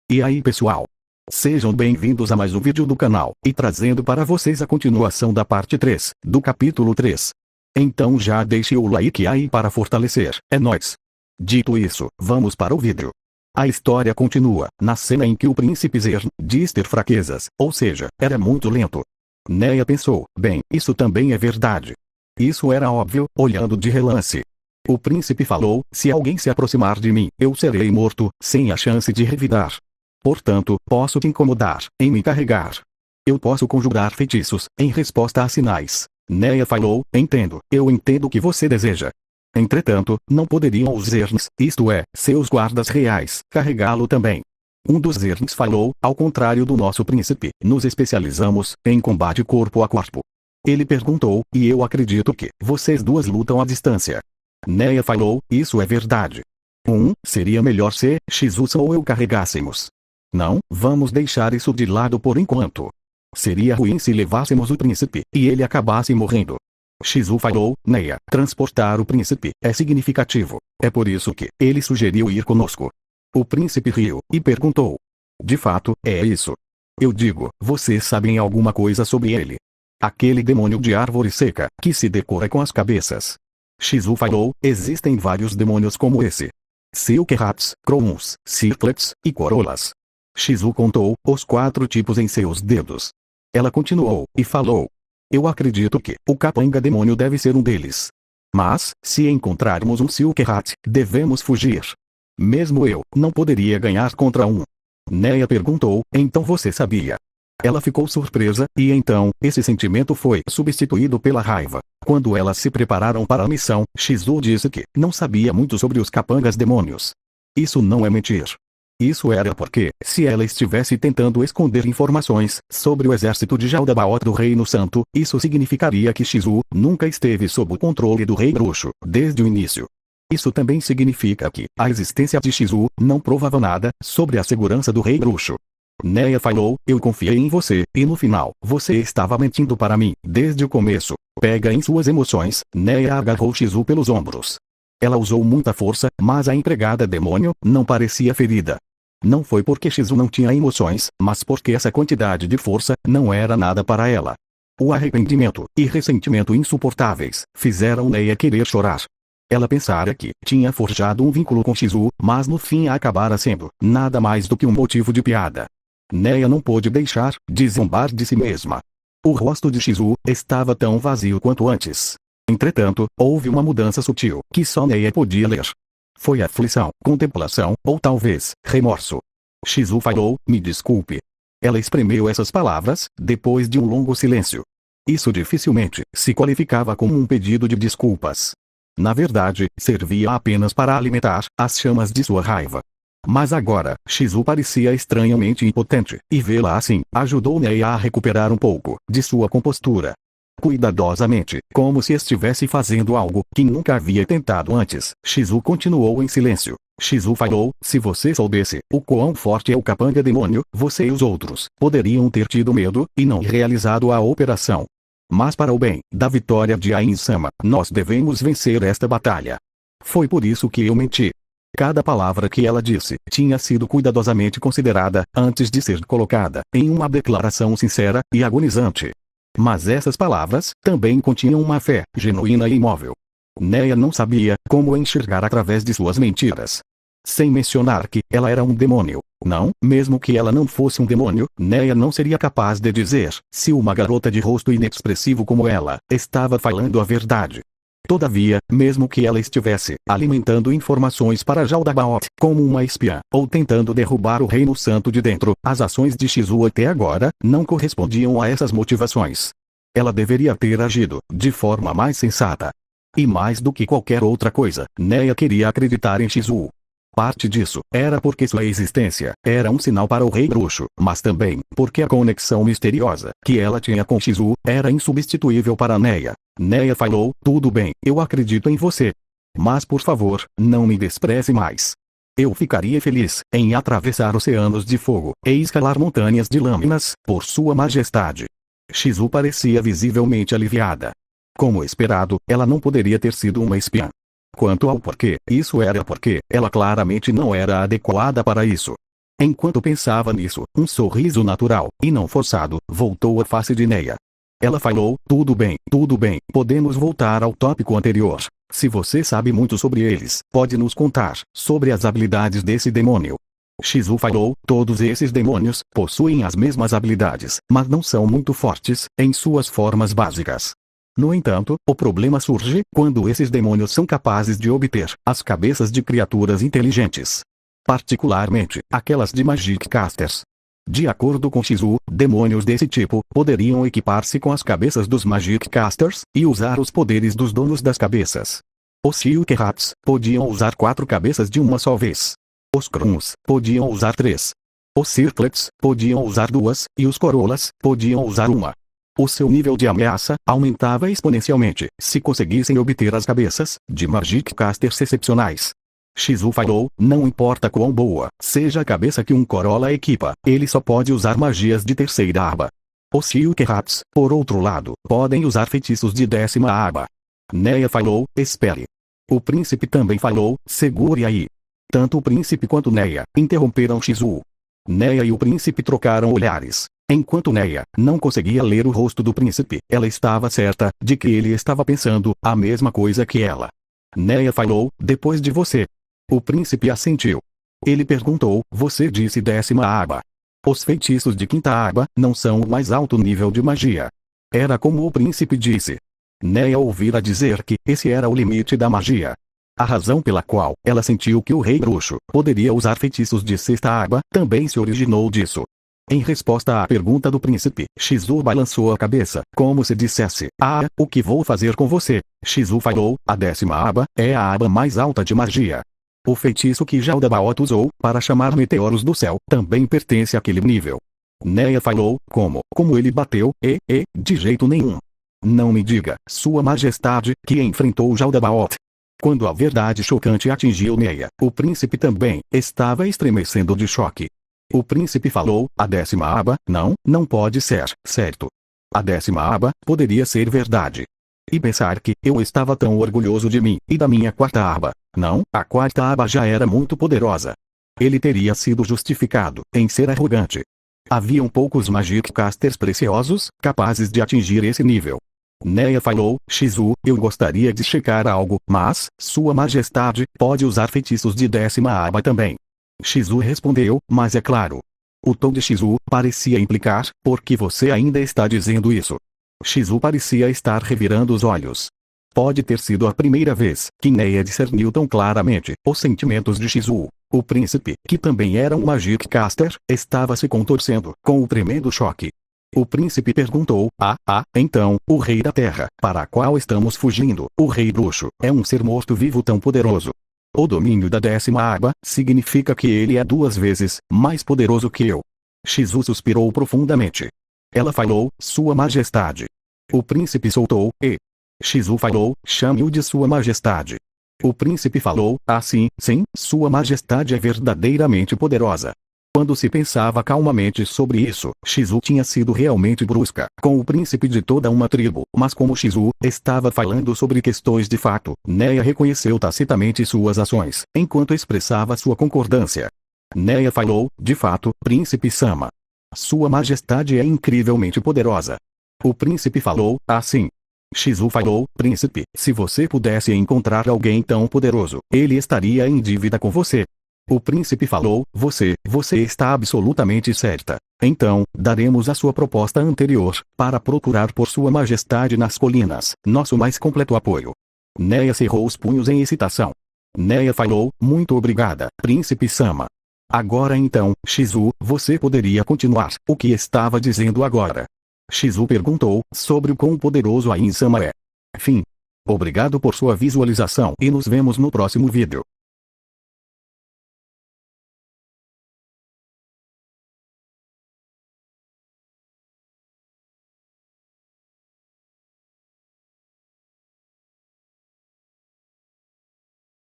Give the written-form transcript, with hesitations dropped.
E aí pessoal? Sejam bem-vindos a mais um vídeo do canal, e trazendo para vocês a continuação da parte 3, do capítulo 3. Então já deixe o like aí para fortalecer, é nóis! Dito isso, vamos para o vídeo. A história continua, na cena em que o príncipe Zern diz ter fraquezas, ou seja, era muito lento. Neya pensou, bem, isso também é verdade. Isso era óbvio, olhando de relance. O príncipe falou, se alguém se aproximar de mim, eu serei morto, sem a chance de revidar. Portanto, posso te incomodar, em me carregar. Eu posso conjurar feitiços, em resposta a sinais. Neya falou, entendo, eu entendo o que você deseja. Entretanto, não poderiam os Zerns, isto é, seus guardas reais, carregá-lo também. Um dos Zerns falou, ao contrário do nosso príncipe, nos especializamos em combate corpo a corpo. Ele perguntou, e eu acredito que vocês duas lutam à distância. Neya falou, isso é verdade. Seria melhor se Shizusa ou eu carregássemos. Não, vamos deixar isso de lado por enquanto. Seria ruim se levássemos o príncipe, e ele acabasse morrendo. Shizu falou, Neya, transportar o príncipe é significativo. É por isso que ele sugeriu ir conosco. O príncipe riu, e perguntou. De fato, é isso. Eu digo, vocês sabem alguma coisa sobre ele? Aquele demônio de árvore seca, que se decora com as cabeças. Shizu falou, existem vários demônios como esse. Silkerats, Crowns, Circlets, e Corolas. Shizu contou os 4 tipos em seus dedos. Ela continuou, e falou. Eu acredito que o capanga demônio deve ser um deles. Mas, se encontrarmos um Silkerat, devemos fugir. Mesmo eu, não poderia ganhar contra um. Neya perguntou, então você sabia? Ela ficou surpresa, e então, esse sentimento foi substituído pela raiva. Quando elas se prepararam para a missão, Shizu disse que não sabia muito sobre os capangas demônios. Isso não é mentir. Isso era porque, se ela estivesse tentando esconder informações sobre o exército de Jaldabaoth do Reino Santo, isso significaria que Shizu nunca esteve sob o controle do Rei Bruxo, desde o início. Isso também significa que a existência de Shizu não provava nada sobre a segurança do Rei Bruxo. Neya falou, eu confiei em você, e no final, você estava mentindo para mim, desde o começo. Pega em suas emoções, Neya agarrou Shizu pelos ombros. Ela usou muita força, mas a empregada demônio não parecia ferida. Não foi porque Shizu não tinha emoções, mas porque essa quantidade de força não era nada para ela. O arrependimento e ressentimento insuportáveis fizeram Neya querer chorar. Ela pensara que tinha forjado um vínculo com Shizu, mas no fim acabara sendo nada mais do que um motivo de piada. Neya não pôde deixar de zombar de si mesma. O rosto de Shizu estava tão vazio quanto antes. Entretanto, houve uma mudança sutil, que só Neya podia ler. Foi aflição, contemplação, ou talvez, remorso. Shizu falou, me desculpe. Ela espremeu essas palavras, depois de um longo silêncio. Isso dificilmente se qualificava como um pedido de desculpas. Na verdade, servia apenas para alimentar as chamas de sua raiva. Mas agora, Shizu parecia estranhamente impotente, e vê-la assim, ajudou Neya a recuperar um pouco de sua compostura. Cuidadosamente, como se estivesse fazendo algo que nunca havia tentado antes, Shizu continuou em silêncio. Shizu falou, se você soubesse o quão forte é o capanga demônio, você e os outros poderiam ter tido medo, e não realizado a operação. Mas para o bem da vitória de Ain-sama, nós devemos vencer esta batalha. Foi por isso que eu menti. Cada palavra que ela disse tinha sido cuidadosamente considerada antes de ser colocada em uma declaração sincera e agonizante. Mas essas palavras também continham uma fé genuína e imóvel. Neya não sabia como enxergar através de suas mentiras. Sem mencionar que ela era um demônio. Não, mesmo que ela não fosse um demônio, Neya não seria capaz de dizer se uma garota de rosto inexpressivo como ela estava falando a verdade. Todavia, mesmo que ela estivesse alimentando informações para Jaldabaoth como uma espiã, ou tentando derrubar o Reino Santo de dentro, as ações de Shizu até agora não correspondiam a essas motivações. Ela deveria ter agido de forma mais sensata. E mais do que qualquer outra coisa, Neya queria acreditar em Shizu. Parte disso era porque sua existência era um sinal para o Rei Bruxo, mas também porque a conexão misteriosa que ela tinha com Shizu era insubstituível para Neya. Neya falou, tudo bem, eu acredito em você. Mas por favor, não me despreze mais. Eu ficaria feliz em atravessar oceanos de fogo e escalar montanhas de lâminas, por sua majestade. Shizu parecia visivelmente aliviada. Como esperado, ela não poderia ter sido uma espiã. Quanto ao porquê, isso era porque ela claramente não era adequada para isso. Enquanto pensava nisso, um sorriso natural, e não forçado, voltou à face de Neia. Ela falou, tudo bem, podemos voltar ao tópico anterior. Se você sabe muito sobre eles, pode nos contar sobre as habilidades desse demônio. Shizu falou, todos esses demônios possuem as mesmas habilidades, mas não são muito fortes em suas formas básicas. No entanto, o problema surge quando esses demônios são capazes de obter as cabeças de criaturas inteligentes. Particularmente, aquelas de Magic Casters. De acordo com Shizu, demônios desse tipo poderiam equipar-se com as cabeças dos Magic Casters e usar os poderes dos donos das cabeças. Os Silkerats podiam usar 4 cabeças de uma só vez. Os Kruns podiam usar 3. Os Circlets podiam usar 2, e os Corolas podiam usar 1. O seu nível de ameaça aumentava exponencialmente se conseguissem obter as cabeças de Magic Casters excepcionais. Shizu falou, não importa quão boa seja a cabeça que um Corolla equipa, ele só pode usar magias de terceira aba. Os Silkerats, por outro lado, podem usar feitiços de 10ª aba. Neia falou, espere. O príncipe também falou, segure aí. Tanto o príncipe quanto Neia interromperam Shizu. Neia e o príncipe trocaram olhares. Enquanto Neia não conseguia ler o rosto do príncipe, ela estava certa de que ele estava pensando a mesma coisa que ela. Neia falou, depois de você. O príncipe assentiu. Ele perguntou, você disse 10ª aba. Os feitiços de 5ª aba não são o mais alto nível de magia. Era como o príncipe disse. Neia ouvira dizer que esse era o limite da magia. A razão pela qual ela sentiu que o rei bruxo poderia usar feitiços de 6ª aba também se originou disso. Em resposta à pergunta do príncipe, Shizu balançou a cabeça, como se dissesse, o que vou fazer com você? Shizu falou, a 10ª aba é a aba mais alta de magia. O feitiço que Jaldabaoth usou para chamar meteoros do céu também pertence àquele nível. Neia falou, como ele bateu, de jeito nenhum. Não me diga, Sua Majestade, que enfrentou Jaldabaoth. Quando a verdade chocante atingiu Neia, o príncipe também estava estremecendo de choque. O príncipe falou, a 10ª aba, não pode ser, certo. A 10ª aba poderia ser verdade. E pensar que eu estava tão orgulhoso de mim e da minha 4ª aba. Não, a 4ª aba já era muito poderosa. Ele teria sido justificado em ser arrogante. Haviam poucos Magic Casters preciosos capazes de atingir esse nível. Neia falou, Shizu, eu gostaria de checar algo, mas, Sua Majestade pode usar feitiços de 10ª aba também. Shizu respondeu, mas é claro. O tom de Shizu parecia implicar, por que você ainda está dizendo isso? Shizu parecia estar revirando os olhos. Pode ter sido a primeira vez que Neia discerniu tão claramente os sentimentos de Shizu. O príncipe, que também era um Magic Caster, estava se contorcendo com o tremendo choque. O príncipe perguntou, então, o rei da terra, para a qual estamos fugindo, o rei bruxo, é um ser morto-vivo tão poderoso. O domínio da 10ª aba significa que ele é 2 vezes mais poderoso que eu. Shizu suspirou profundamente. Ela falou, Sua Majestade. O príncipe soltou, Shizu falou, chame-o de Sua Majestade. O príncipe falou, sim, Sua Majestade é verdadeiramente poderosa. Quando se pensava calmamente sobre isso, Shizu tinha sido realmente brusca com o príncipe de toda uma tribo, mas como Shizu estava falando sobre questões de fato, Neia reconheceu tacitamente suas ações, enquanto expressava sua concordância. Neia falou, de fato, Príncipe Sama. Sua Majestade é incrivelmente poderosa. O príncipe falou, sim. Shizu falou, príncipe, se você pudesse encontrar alguém tão poderoso, ele estaria em dívida com você. O príncipe falou, você está absolutamente certa. Então, daremos a sua proposta anterior, para procurar por Sua Majestade nas colinas, nosso mais completo apoio. Neia cerrou os punhos em excitação. Neia falou, muito obrigada, príncipe Sama. Agora então, Shizu, você poderia continuar o que estava dizendo agora. Shizu perguntou, sobre o quão poderoso Ain Sama é. Fim. Obrigado por sua visualização e nos vemos no próximo vídeo.